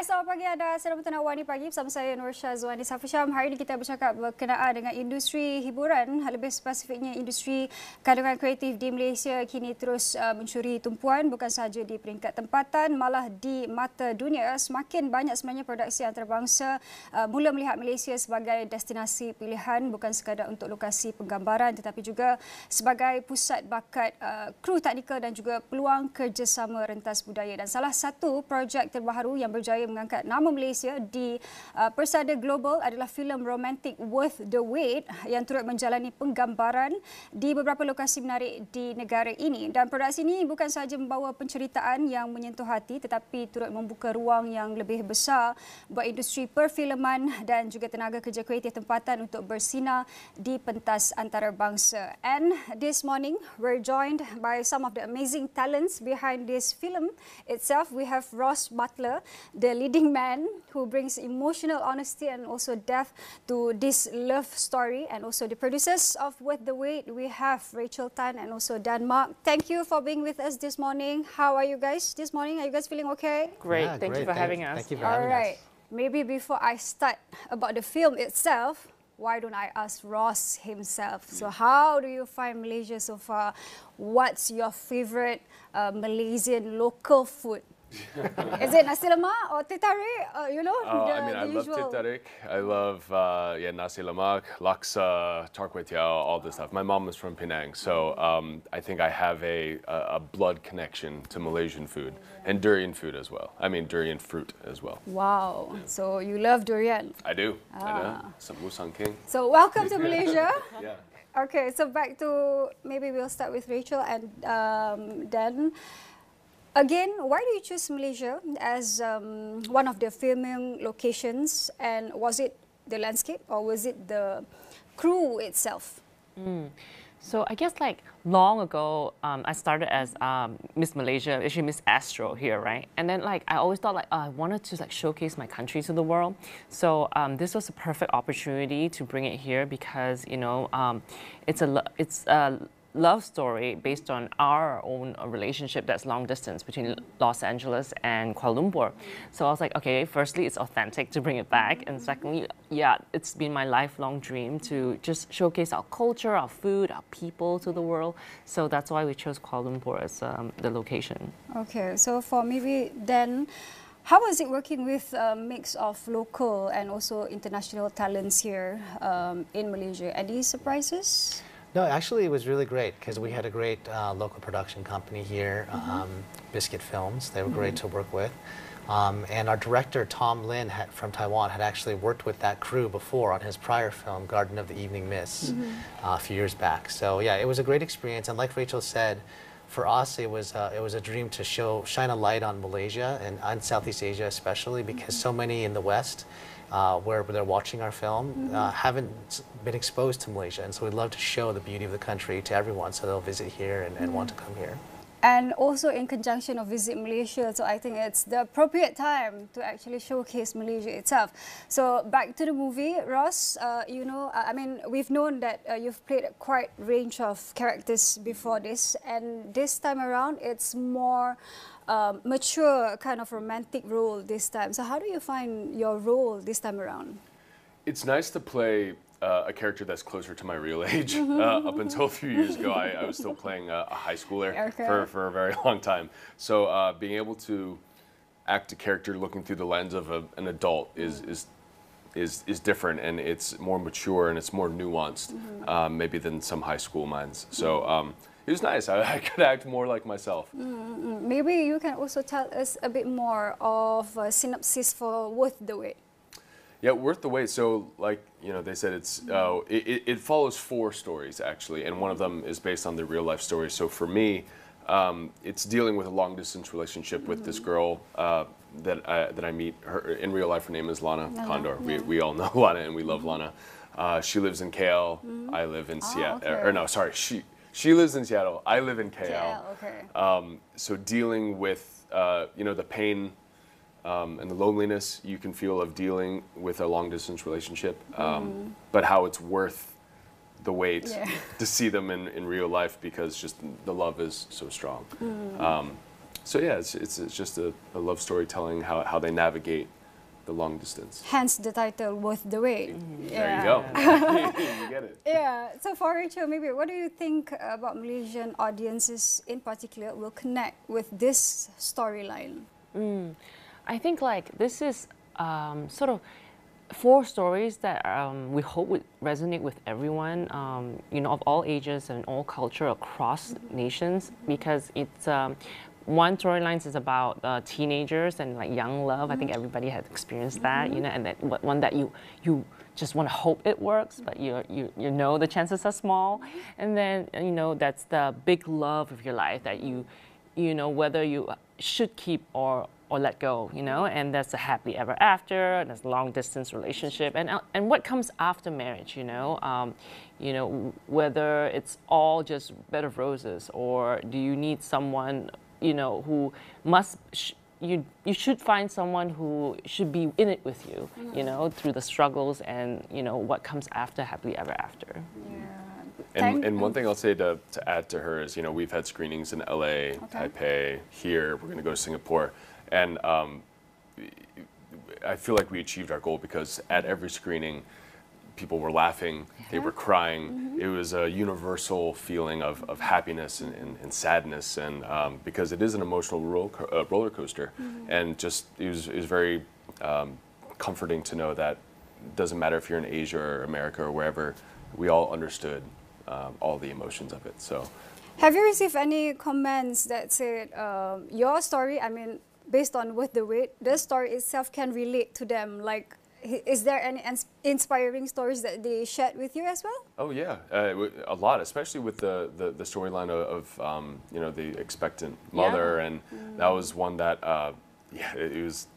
Hai, selamat pagi anda. Sedang bertemu Wani Pagi bersama saya Nur Syazwani Safisham. Hari ini kita bercakap berkenaan dengan industri hiburan, lebih spesifiknya industri kandungan kreatif di Malaysia kini terus mencuri tumpuan bukan sahaja di peringkat tempatan, malah di mata dunia. Semakin banyak sebenarnya produksi antarabangsa mula melihat Malaysia sebagai destinasi pilihan bukan sekadar untuk lokasi penggambaran tetapi juga sebagai pusat bakat kru teknikal dan juga peluang kerjasama rentas budaya. Dan salah satu projek terbaru yang berjaya mengangkat nama Malaysia di persada global adalah filem romantik Worth the Wait yang turut menjalani penggambaran di beberapa lokasi menarik di negara ini. Dan produksi ini bukan sahaja membawa penceritaan yang menyentuh hati tetapi turut membuka ruang yang lebih besar buat industri perfilman dan juga tenaga kerja kreatif tempatan untuk bersinar di pentas antarabangsa. And this morning we're joined by some of the amazing talents behind this film itself. We have Ross Butler, the leading man who brings emotional honesty and also depth to this love story, and also the producers of Worth the Wait. We have Rachel Tan and also Dan Mark. Thank you for being with us this morning. How are you guys this morning? Are you guys feeling okay? Great. Thank you for having us. Thank you for having us. Maybe before I start about the film itself, why don't I ask Ross himself? So how do you find Malaysia so far? What's your favorite Malaysian local food? Is it nasi lemak or teh tarik? I love teh tarik. I love nasi lemak, laksa, char kway teow, all this stuff. My mom is from Penang, so I think I have a blood connection to Malaysian food and durian food as well. I mean durian fruit as well. Wow, so you love durian? I do. I know. Some Musang King. So welcome to Malaysia. Yeah. Okay, so back to, maybe we'll start with Rachel and Dan. Again, why do you choose Malaysia as one of the filming locations? And was it the landscape or was it the crew itself? So I guess like long ago, I started as Miss Malaysia, actually Miss Astro here, right? And then like I always thought like I wanted to like showcase my country to the world. So this was a perfect opportunity to bring it here because it's a love story based on our own relationship that's long distance between Los Angeles and Kuala Lumpur. So I was like, okay, firstly, it's authentic to bring it back. And secondly, yeah, it's been my lifelong dream to just showcase our culture, our food, our people to the world. So that's why we chose Kuala Lumpur as the location. Okay, so for maybe then, how was it working with a mix of local and also international talents here in Malaysia? Any surprises? No, actually, it was really great because we had a great local production company here, Biscuit Films. They were great to work with. And our director, Tom Lin, from Taiwan, had actually worked with that crew before on his prior film, Garden of the Evening Mist, a few years back. So yeah, it was a great experience. And like Rachel said, for us, it was a dream to shine a light on Malaysia and on Southeast Asia especially, because so many in the West where they're watching our film haven't been exposed to Malaysia, and so we'd love to show the beauty of the country to everyone so they'll visit here and want to come here. And also in conjunction of Visit Malaysia, so I think it's the appropriate time to actually showcase Malaysia itself. So back to the movie, Ross, I mean, we've known that you've played quite a range of characters before this, and this time around it's more mature kind of romantic role this time. So how do you find your role this time around? It's nice to play a character that's closer to my real age. Up until a few years ago, I was still playing a high schooler for a very long time. So being able to act a character looking through the lens of an adult is different, and it's more mature and it's more nuanced maybe than some high school minds. So it was nice. I could act more like myself. Maybe you can also tell us a bit more of a synopsis for Worth the Wait. Yeah, Worth the Wait. So, like they said, it follows 4 stories actually, and one of them is based on the real life story. So for me, it's dealing with a long distance relationship with this girl that I meet. Her in real life, her name is Lana Condor. We all know Lana, and we love Lana. She lives in KL. I live in Seattle. Okay. Or no, sorry, she lives in Seattle. I live in KL. Okay. So dealing with the pain and the loneliness you can feel of dealing with a long-distance relationship, but how it's worth the wait to see them in real life because just the love is so strong. So yeah, it's just a love story telling how they navigate the long distance. Hence the title, Worth the Wait. There you go. You get it. Yeah. So for Rachel, maybe what do you think about Malaysian audiences in particular will connect with this storyline? I think like this is sort of 4 stories that we hope would resonate with everyone, you know, of all ages and all culture across nations, because it's one storyline is about teenagers and like young love. I think everybody has experienced that, you know, and that one that you just want to hope it works, but you know the chances are small. And then, you know, that's the big love of your life that you know whether you should keep or let go, you know, and that's a happily ever after, there's a long distance relationship, and what comes after marriage, you know, whether it's all just bed of roses, or do you need someone, you know, who you should find someone who should be in it with you, you know, through the struggles and, you know, what comes after happily ever after. And one thing I'll say to add to her is, you know, we've had screenings in LA, Taipei, here, we're going to go to Singapore. And I feel like we achieved our goal, because at every screening, people were laughing, they were crying. It was a universal feeling of happiness and sadness, and because it is an emotional roller coaster. And just it was very comforting to know that it doesn't matter if you're in Asia or America or wherever, we all understood all the emotions of it. So, have you received any comments that said your story, I mean, based on Worth the Wait, the story itself can relate to them? Like, is there any inspiring stories that they shared with you as well? Oh yeah, a lot, especially with the storyline of you know, the expectant mother, and that was one that yeah, it was,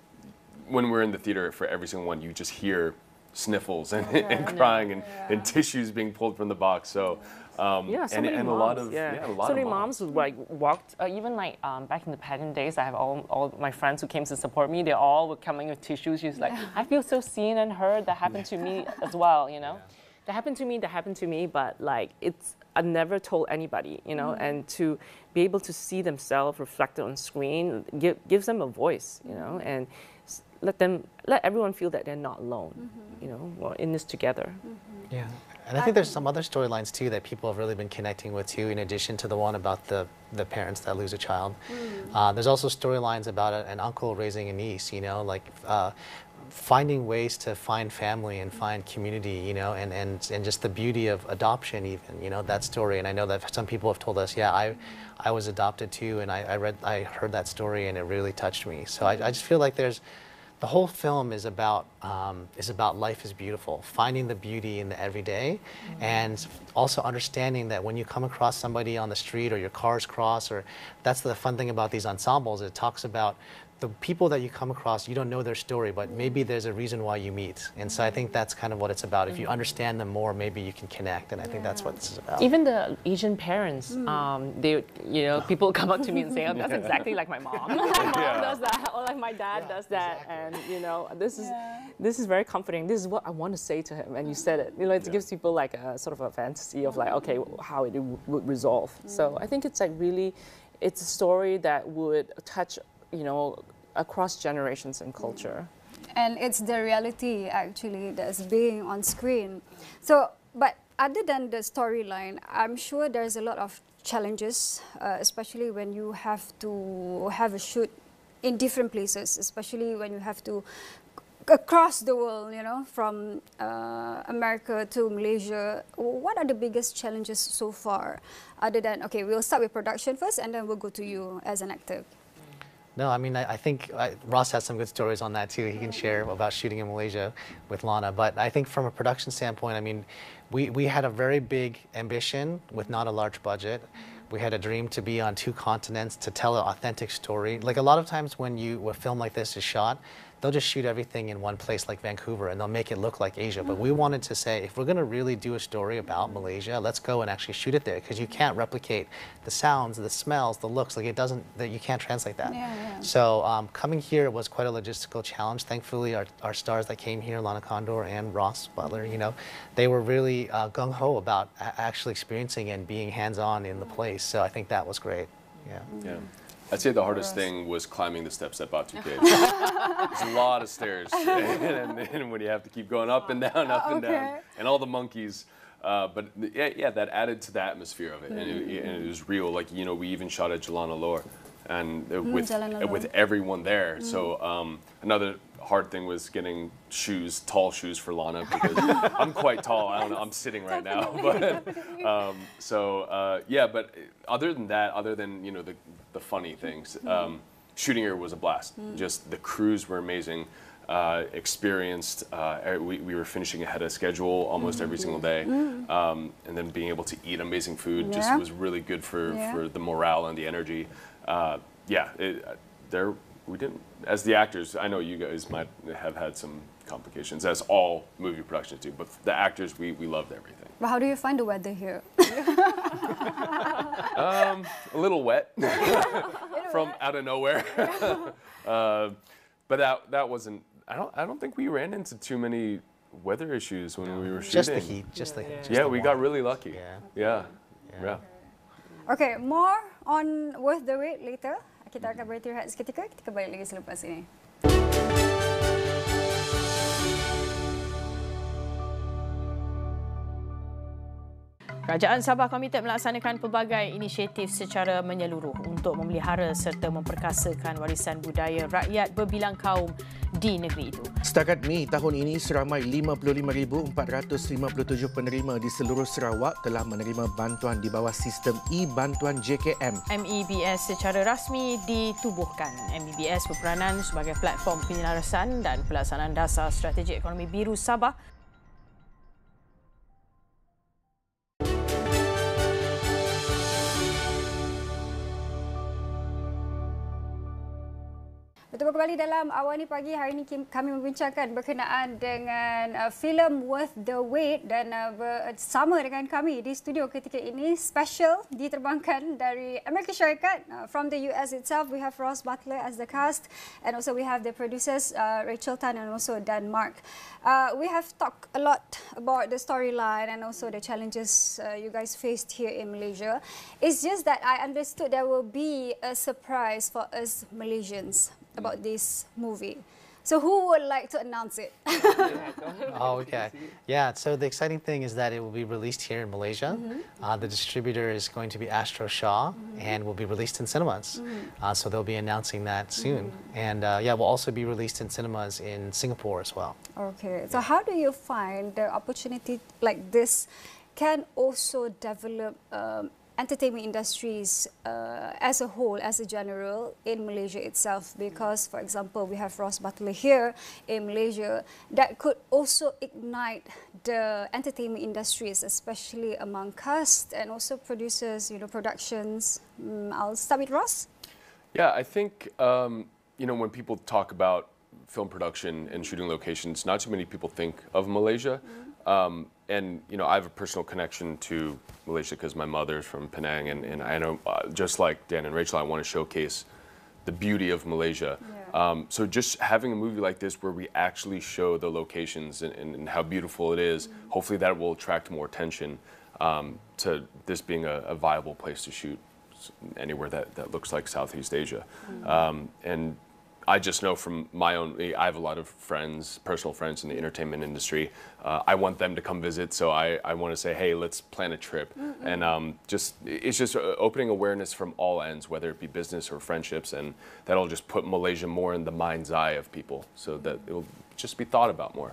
when we're in the theater, for every single one, you just hear sniffles and, and crying and tissues being pulled from the box. So yeah, so many and moms, a lot of so many moms who like walked even like back in the pageant days. I have all my friends who came to support me. They all were coming with tissues. She's like, I feel so seen and heard. That happened to me as well. You know, that happened to me. But like, it's I never told anybody. You know, and to be able to see themselves reflected on screen gives them a voice. You know, and let everyone feel that they're not alone. You know, we're in this together. Yeah. And I think there's some other storylines too that people have really been connecting with too, in addition to the one about the parents that lose a child. There's also storylines about an uncle raising a niece, you know, like finding ways to find family and find community, you know, and just the beauty of adoption even, you know, that story. And I know that some people have told us, yeah, I was adopted too, and I heard that story and it really touched me. So I just feel like the whole film is about life is beautiful, finding the beauty in the everyday, and also understanding that when you come across somebody on the street or your cars cross, or that's the fun thing about these ensembles, it talks about the people that you come across, you don't know their story, but maybe there's a reason why you meet. And so I think that's kind of what it's about. If you understand them more, maybe you can connect, and I think that's what this is about. Even the Asian parents, they, you know, people come up to me and say, oh, that's exactly like my mom. My mom does that, or like my dad does that. Exactly. And, you know, this is very comforting. This is what I want to say to him, and you said it. You know, it gives people like a sort of a fantasy of like, okay, how it would resolve. So I think it's like really, it's a story that would touch, you know, across generations and culture. And it's the reality actually that's being on screen. So, but other than the storyline, I'm sure there's a lot of challenges, especially when you have to have a shoot in different places, especially when you have to across the world, you know, from America to Malaysia. What are the biggest challenges so far, other than, okay, we'll start with production first and then we'll go to you as an actor? No, I mean, I think Ross has some good stories on that too. He can share about shooting in Malaysia with Lana. But I think from a production standpoint, I mean, we had a very big ambition with not a large budget. We had a dream to be on 2 continents, to tell an authentic story. Like a lot of times when a film like this is shot, they'll just shoot everything in one place like Vancouver and they'll make it look like Asia. But we wanted to say, if we're going to really do a story about Malaysia, let's go and actually shoot it there, because you can't replicate the sounds, the smells, the looks. Like you can't translate that. So coming here was quite a logistical challenge. Thankfully, our stars that came here, Lana Condor and Ross Butler, you know, they were really gung-ho about actually experiencing and being hands-on in the place. So I think that was great. Yeah. I'd say the hardest thing was climbing the steps at Batu Cave. There's a lot of stairs, and then when you have to keep going up and down, and down, and all the monkeys. But yeah, that added to the atmosphere of it, and it was real. Like, you know, we even shot at Jalan Alor, and with everyone there. So another hard thing was getting shoes, tall shoes for Lana, because I'm quite tall. I don't know, I'm sitting right now. But yeah, but other than that, other than, you know, the funny things, shooting here was a blast. Just the crews were amazing. Experienced. We were finishing ahead of schedule almost every single day, and then being able to eat amazing food just was really good for the morale and the energy. We didn't, as the actors, I know you guys might have had some complications, as all movie productions do, but the actors, we loved everything. But how do you find the weather here? A little wet from out of nowhere. But that wasn't. I don't think we ran into too many weather issues when we were shooting. Just the heat. Just the yeah, we got really lucky. Yeah. Okay, more on Worth the Wait later. Kita akan beristirahat seketika. Kita kembali lagi selepas ini. Kerajaan Sabah komited melaksanakan pelbagai inisiatif secara menyeluruh untuk memelihara serta memperkasakan warisan budaya rakyat berbilang kaum di negeri itu. Setakat Mei tahun ini, seramai 55,457 penerima di seluruh Sarawak telah menerima bantuan di bawah sistem e-bantuan JKM. MEBS secara rasmi ditubuhkan. MEBS berperanan sebagai platform penyelarasan dan pelaksanaan dasar strategi ekonomi biru Sabah. Bertemu kembali dalam Awani Pagi. Hari ini kami membincangkan berkenaan dengan filem Worth the Wait, dan bersama dengan kami di studio ketika ini special diterbangkan dari Amerika Syarikat, from the US itself. We have Ross Butler as the cast, and also we have the producers Rachel Tan and also Dan Mark. We have talked a lot about the storyline and also the challenges you guys faced here in Malaysia. It's just that I understood there will be a surprise for us Malaysians about this movie. So who would like to announce it? Oh, okay. Yeah, so the exciting thing is that it will be released here in Malaysia. The distributor is going to be Astro Shaw and will be released in cinemas. So they'll be announcing that soon. And yeah, will also be released in cinemas in Singapore as well. Okay, so how do you find the opportunity like this can also develop entertainment industries as a whole, as a general, in Malaysia itself? Because, for example, we have Ross Butler here in Malaysia that could also ignite the entertainment industries, especially among cast and also producers, you know, productions. I'll start with Ross. Yeah, I think, you know, when people talk about film production and shooting locations, not too many people think of Malaysia. And, you know, I have a personal connection to Malaysia because my mother's from Penang, and I know, just like Dan and Rachel, I want to showcase the beauty of Malaysia. So just having a movie like this where we actually show the locations and how beautiful it is, hopefully that will attract more attention to this being a viable place to shoot anywhere that looks like Southeast Asia. And I just know from my own, I have a lot of friends, personal friends in the entertainment industry. I want them to come visit, so I want to say, hey, let's plan a trip. And it's just opening awareness from all ends, whether it be business or friendships, and that'll just put Malaysia more in the mind's eye of people, so that it'll just be thought about more.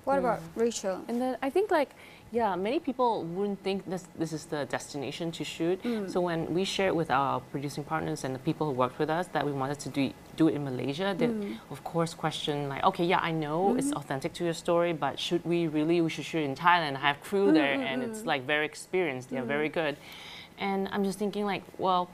What about Rachel? And then I think, like, yeah, many people wouldn't think this is the destination to shoot. So when we shared with our producing partners and the people who worked with us that we wanted to do it in Malaysia, they of course question, like, okay, yeah, I know it's authentic to your story, but should we should shoot in Thailand, have crew there, and it's like very experienced, they're very good. And I'm just thinking, like, well,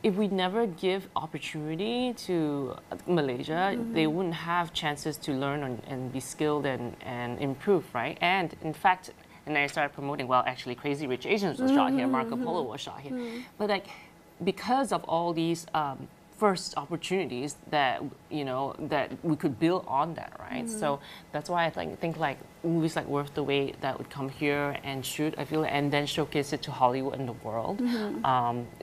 if we never give opportunity to Malaysia, they wouldn't have chances to learn and be skilled and improve, right? And in fact, and then I started promoting, well, actually, Crazy Rich Asians was shot here, Marco Polo was shot here. But, like, because of all these first opportunities that, you know, that we could build on that, right? So that's why I think like, movies like Worth the Wait that would come here and shoot, I feel, and then showcase it to Hollywood and the world.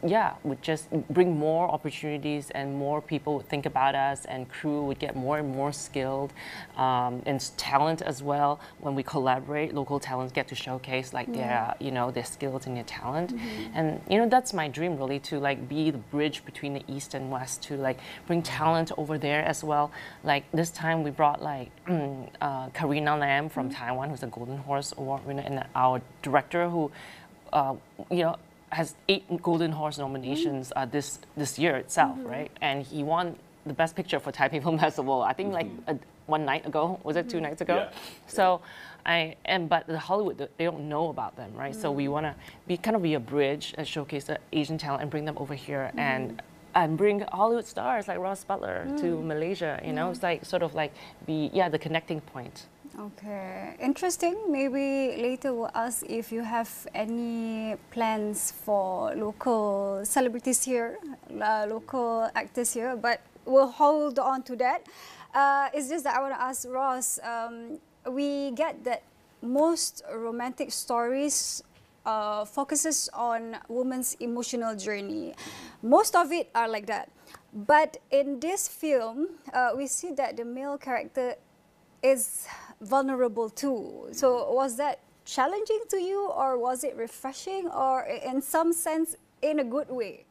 Yeah, would just bring more opportunities and more people would think about us, and crew would get more and more skilled, and talent as well. When we collaborate, local talents get to showcase like their, you know, their skills and their talent. And you know, that's my dream really, to like be the bridge between the East and West, to like bring talent over there as well. Like this time we brought like Karina Lam from Taiwan, who's a Golden Horse Award winner, and our director who, you know, has 8 Golden Horse nominations this year itself, right? And he won the Best Picture for Taipei Film Festival, I think like one night ago, was it 2 nights ago? Yeah. So but the Hollywood, they don't know about them, right? So we want to kind of be a bridge and showcase the Asian talent and bring them over here and bring Hollywood stars like Ross Butler to Malaysia, you know? It's like sort of like the connecting point. Okay, interesting. Maybe later we'll ask if you have any plans for local celebrities here, local actors here, but we'll hold on to that. It's just that I want to ask Ross, we get that most romantic stories focuses on women's emotional journey. Most of it are like that. But in this film, we see that the male character is vulnerable too. So was that challenging to you, or was it refreshing, or in some sense in a good way?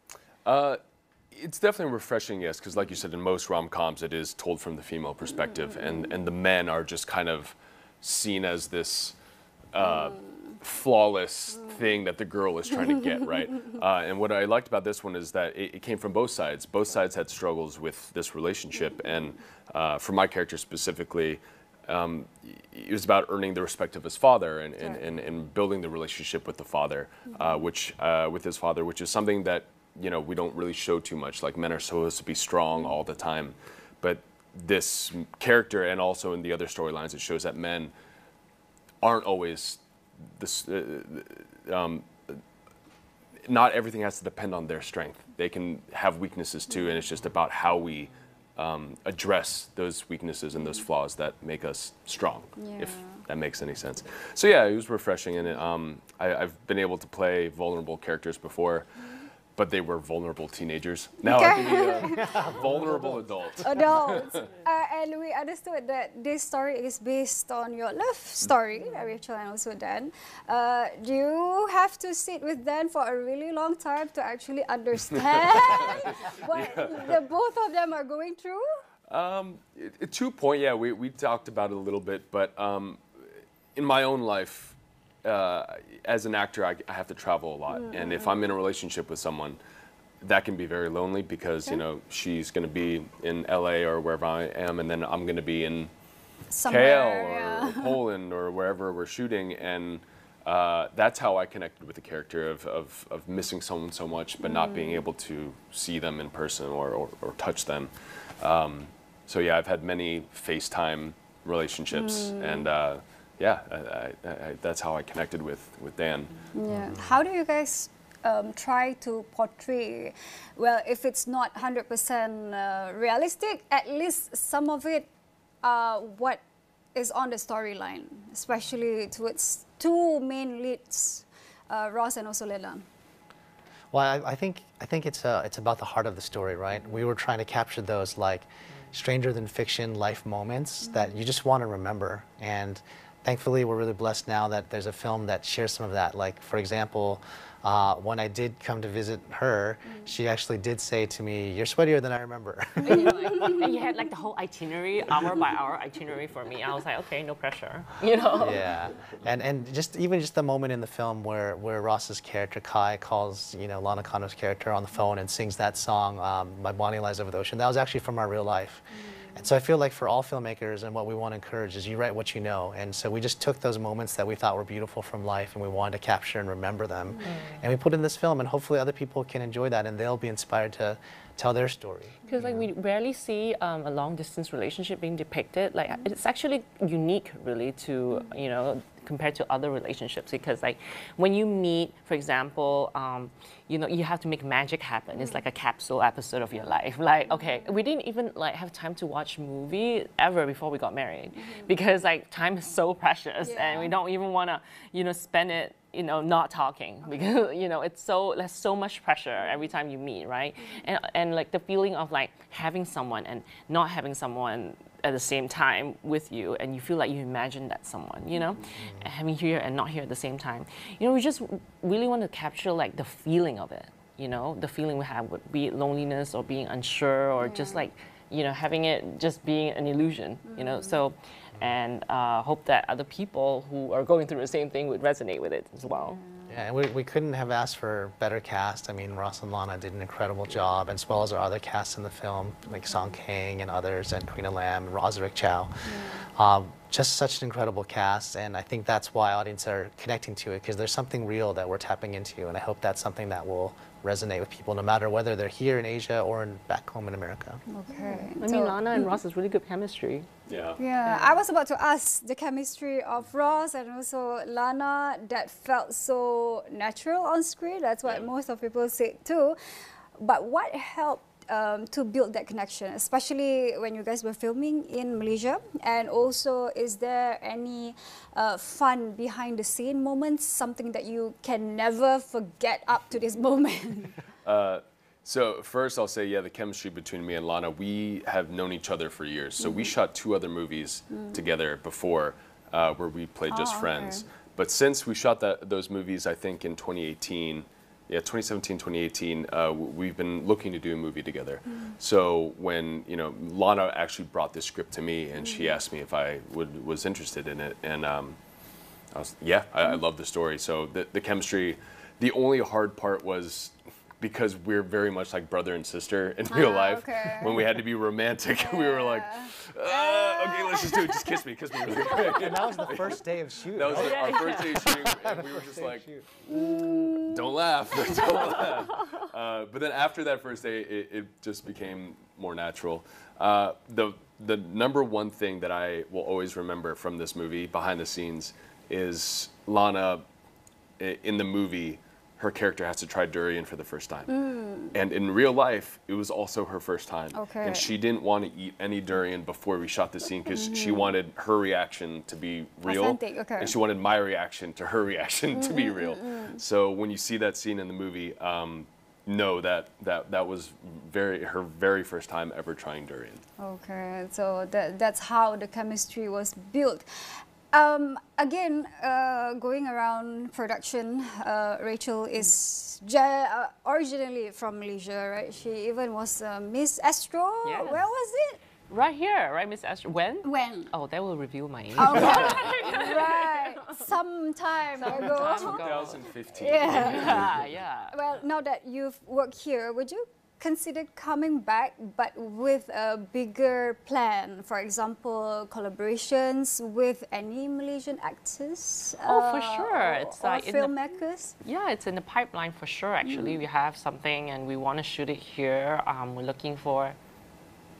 It's definitely refreshing, yes, because like you said, in most rom-coms it is told from the female perspective, and the men are just kind of seen as this flawless thing that the girl is trying to get, right? And what I liked about this one is that it came from both sides. Both sides had struggles with this relationship, and for my character specifically, it was about earning the respect of his father and building the relationship with the father, with his father, which is something that, you know, we don't really show too much. Like, men are supposed to be strong all the time, but this character, and also in the other storylines, it shows that men aren't always this. Not everything has to depend on their strength. They can have weaknesses too, and it's just about how we address those weaknesses and those flaws that make us strong, if that makes any sense. So yeah, it was refreshing, and I've been able to play vulnerable characters before, but they were vulnerable teenagers. Now I can be a vulnerable adult. And we understood that this story is based on your love story, Rachel and also Dan. Do you have to sit with Dan for a really long time to actually understand what the both of them are going through? To a point, yeah, we talked about it a little bit, but in my own life, as an actor, I have to travel a lot, and if I'm in a relationship with someone, that can be very lonely, because you know, she's going to be in LA or wherever I am, and then I'm going to be in KL or Poland or wherever we're shooting, and that's how I connected with the character of missing someone so much, but not being able to see them in person or touch them. So yeah, I've had many FaceTime relationships, and yeah, that's how I connected with Dan. Yeah. How do you guys try to portray, well, if it's not 100% realistic, at least some of it, what is on the storyline, especially towards 2 main leads, Ross and also Leland? Well, I think it's about the heart of the story, right? We were trying to capture those like stranger than fiction life moments that you just want to remember, and thankfully, we're really blessed now that there's a film that shares some of that. Like, for example, when I did come to visit her, she actually did say to me, "You're sweatier than I remember." And you had like the whole itinerary, hour by hour itinerary for me. I was like, okay, no pressure, you know? Yeah, and even just the moment in the film where Ross's character, Kai, calls, you know, Lana Kano's character on the phone and sings that song, My Bonnie Lies Over the Ocean, that was actually from our real life. And so I feel like for all filmmakers, and what we want to encourage is you write what you know. And so we just took those moments that we thought were beautiful from life, and we wanted to capture and remember them. And we put in this film, and hopefully other people can enjoy that, and they'll be inspired to tell their story. Because like we rarely see a long distance relationship being depicted. Like it's actually unique, really, to compared to other relationships. Because like when you meet, for example, you have to make magic happen. It's like a capsule episode of your life. Like okay, we didn't even like have time to watch a movie ever before we got married, because like time is so precious, and we don't even want to spend it not talking, because there's so much pressure every time you meet, right? And like the feeling of like having someone and not having someone at the same time with you, and you feel like you imagine that someone, and having here and not here at the same time. We just really want to capture like the feeling of it, the feeling we have, be it loneliness or being unsure or just like, having it just being an illusion, so. And hope that other people who are going through the same thing would resonate with it as well. Yeah, and we couldn't have asked for better cast. I mean, Ross and Lana did an incredible job, as well as our other casts in the film, like Song Kang and others, and Karina Lam, and Roserick Chow. Just such an incredible cast, and I think that's why audiences are connecting to it, because there's something real that we're tapping into, and I hope that's something that will resonate with people, no matter whether they're here in Asia or back home in America. Okay. I mean, Lana and Ross is really good chemistry. Yeah, I was about to ask the chemistry of Ross and also Lana, that felt so natural on screen. That's what most of people say too. But what helped to build that connection, especially when you guys were filming in Malaysia? And also, is there any fun behind the scene moments, something that you can never forget up to this moment? So first I'll say, the chemistry between me and Lana, we have known each other for years. So we shot 2 other movies together before where we played just friends. But since we shot those movies, I think in 2018, 2017, 2018, we've been looking to do a movie together. So when, Lana actually brought this script to me and she asked me if I was interested in it. And I was, I love the story. So the chemistry, the only hard part was, because we're very much like brother and sister in real life. When we had to be romantic, we were like, okay, let's just do it. Just kiss me really quick. And that was the first day of shooting. That was our first day of shooting, and we were just like, don't laugh, don't laugh. But then after that first day, it just became more natural. The number one thing that I will always remember from this movie, behind the scenes, is Lana, in the movie, her character has to try durian for the first time. And in real life, it was also her first time. And she didn't want to eat any durian before we shot the scene, because she wanted her reaction to be real. Authentic, and she wanted my reaction to her reaction to be real. So when you see that scene in the movie, know that was her very first time ever trying durian. Okay, so that's how the chemistry was built. Again, going around production, Rachel is originally from Malaysia, right? She even was Miss Astro. Yes. Where was it? Right here, right, Miss Astro? When? When? Oh, that will reveal my age. Right, some time ago. 2015. Yeah. Well, now that you've worked here, would you consider coming back, but with a bigger plan? For example, collaborations with any Malaysian actors? Oh, for sure. It's or like filmmakers? It's in the pipeline for sure, actually. We have something and we want to shoot it here. We're looking for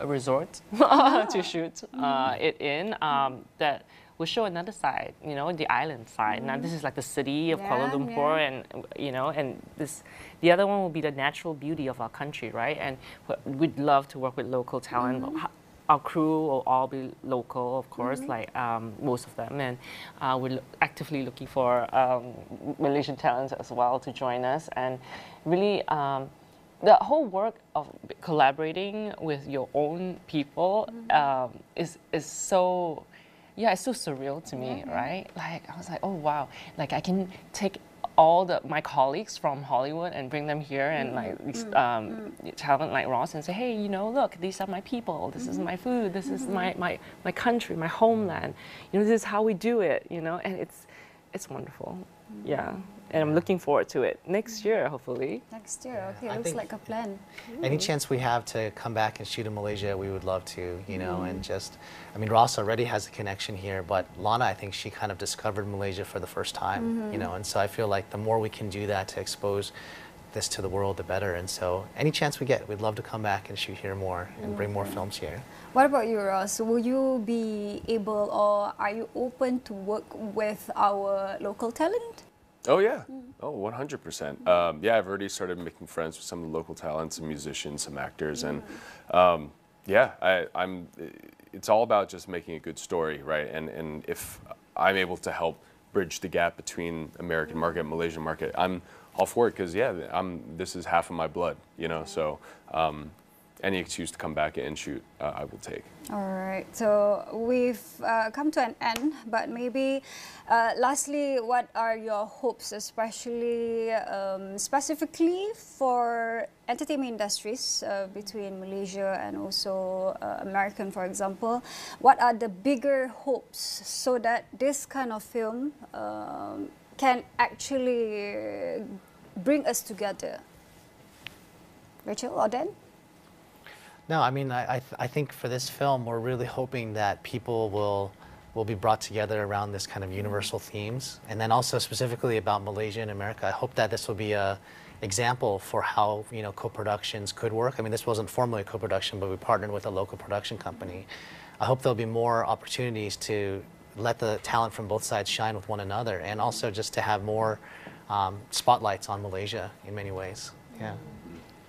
a resort to shoot it in that will show another side, the island side. Now this is like the city of Kuala Lumpur, and the other one will be the natural beauty of our country, right? And we'd love to work with local talent. Our crew will all be local, of course, like most of them, and we're actively looking for Malaysian talents as well to join us. And really, the whole work of collaborating with your own people is so. Yeah, it's so surreal to me, right? Like, I was like, oh, wow. Like, I can take all my colleagues from Hollywood and bring them here and, talent like Ross and say, hey, look, these are my people. This is my food. This is my country, my homeland. This is how we do it, and it's wonderful. Yeah. And I'm looking forward to it next year, hopefully. Next year, okay, looks like a plan. Any chance we have to come back and shoot in Malaysia, we would love to, and just, Ross already has a connection here, but Lana, I think she kind of discovered Malaysia for the first time, and so I feel like the more we can do that to expose this to the world, the better. And so any chance we get, we'd love to come back and shoot here more and bring more films here. What about you, Ross? Will you be able, or are you open to work with our local talent? Oh yeah, oh 100%. Yeah, I've already started making friends with some of the local talents, some musicians, some actors, and yeah, I'm. It's all about just making a good story, right? And if I'm able to help bridge the gap between American market and Malaysian market, I'm all for it, because yeah, this is half of my blood, you know. So any excuse to come back and shoot, I will take. All right, so we've come to an end, but maybe lastly, what are your hopes, especially specifically for entertainment industries between Malaysia and also American, for example? What are the bigger hopes so that this kind of film can actually bring us together? Rachel or Dan? No, I mean, I think for this film, we're really hoping that people will be brought together around this kind of universal themes. And then also specifically about Malaysia and America, I hope that this will be a example for how, you know, co-productions could work. I mean, this wasn't formally a co-production, but we partnered with a local production company. I hope there'll be more opportunities to let the talent from both sides shine with one another, and also just to have more spotlights on Malaysia in many ways. Yeah.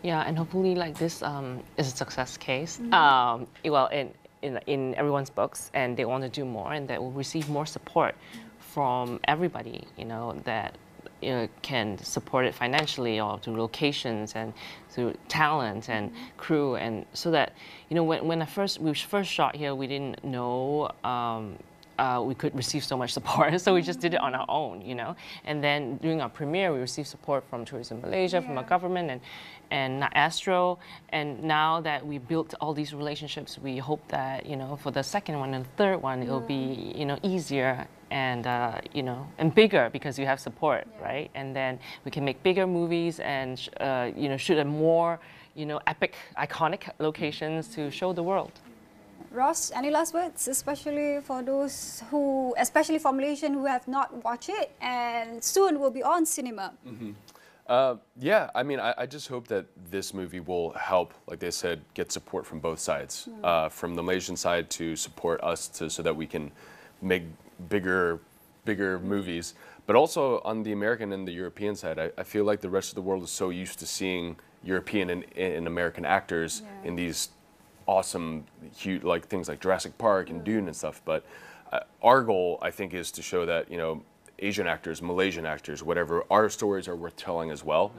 Yeah, and hopefully, like, this is a success case. Well, in everyone's books, and they want to do more, and that will receive more support from everybody. You know, that can support it financially, or through locations and through talent and crew, and so that, you know, when we first shot here, we didn't know. We could receive so much support, so we just did it on our own, you know. And then during our premiere, we received support from Tourism Malaysia, from our government, and Astro. And now that we built all these relationships, we hope that, you know, for the second one and the third one, it'll be, you know, easier and you know, and bigger, because you have support, right? And then we can make bigger movies and you know, shoot at more, you know, epic, iconic locations to show the world. Ross, any last words, especially for those who, especially for Malaysians who have not watched it and soon will be on cinema? Yeah, I mean, I just hope that this movie will help, like they said, get support from both sides. From the Malaysian side to support us so that we can make bigger movies. But also on the American and the European side, I feel like the rest of the world is so used to seeing European and American actors in these awesome, huge, like things like Jurassic Park and Dune and stuff. But our goal, I think, is to show that, you know, Asian actors, Malaysian actors, whatever, our stories are worth telling as well,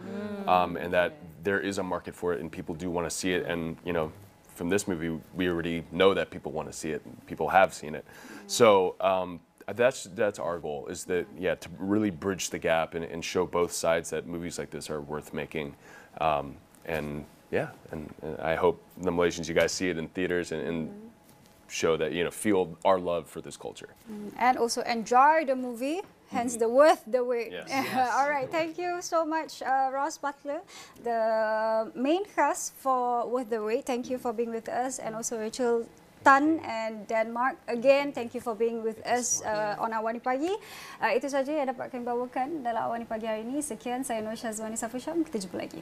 and that there is a market for it and people do want to see it. And, you know, from this movie, we already know that people want to see it. And people have seen it. So that's our goal, is that, yeah, to really bridge the gap and show both sides that movies like this are worth making. And yeah, and I hope the Malaysians, you guys see it in theaters and show that, you know, feel our love for this culture. And also enjoy the movie, hence the worth the wait. Yes. All right, thank you so much, Ross Butler, the main cast for Worth the Wait. Thank you for being with us, and also Rachel Tan and Denmark. Again, thank you for being with us on Awani Pagi. Itu saja yang dapat kami bawakan dalam Awani Pagi hari ini. Sekian, saya Nur Syazwani Safusham. Kita jumpa lagi.